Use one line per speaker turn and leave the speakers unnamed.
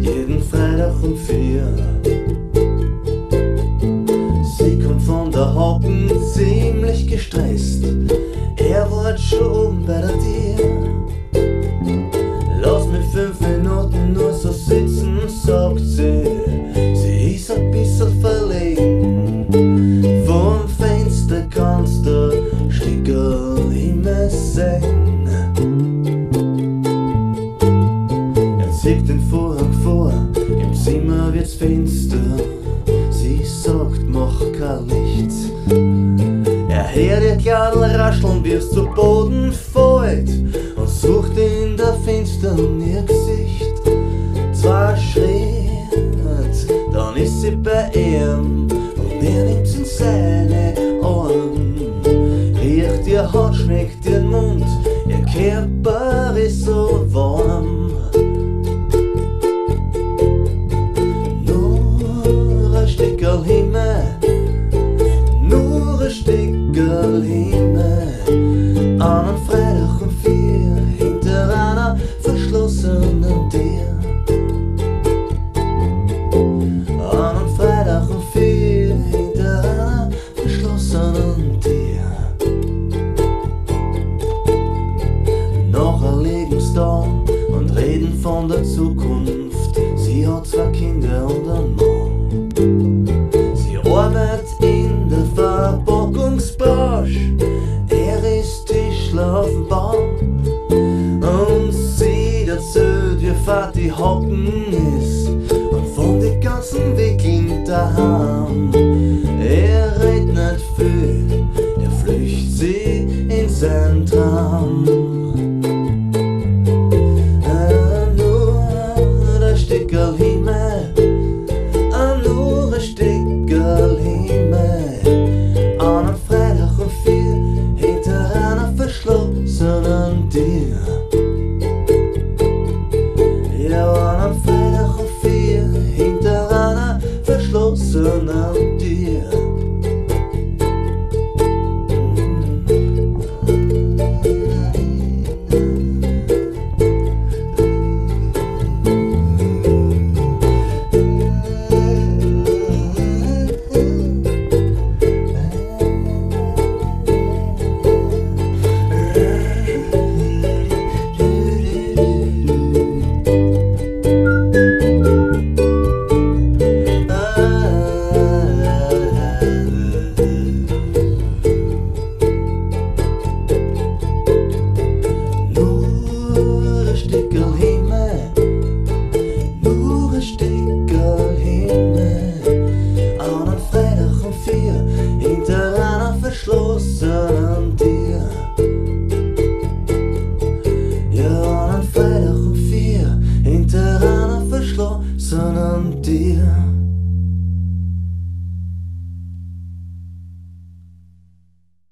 Jeden Freitag um 4. Sie kommt von der Hocken ziemlich gestresst. Er wird schon oben bei der Tür. Lass mich 5 Minuten nur so sitzen, sagt sie. Sie ist ein bisschen verlegen. Vom Fenster kannst du Stickl Himme sehen. Zieht den Vorhang vor, im Zimmer wird's finster. Sie sagt, mach kein Licht. Er hört ihr Kleidl rascheln, wie es zu Boden fällt, und sucht in der Finstern ihr Gesicht. 2 Schritt, dann ist sie bei ihm, und er nimmt's in seine Augen. Riecht ihr Haut, schmeckt ihren Mund, ihr Körper ist so warm. Stickl Himme, nur ein Stickl Himme, an einem Freitag um 4, hinter einer verschlossenen Tür. An einem Freitag um 4, hinter einer verschlossenen Tür. Nachher liegen's da und reden von der Zukunft. Sie hat 2 Kinder und einen Mann. Sie arbeitet in der Verpackungsbranche, er ist Tischler auf dem Bau. Und sie erzählt, wie fad die Hocken ist und von den ganzen Wickeln daheim. Er redet nicht viel, er flüchtet sie in seinen Traum.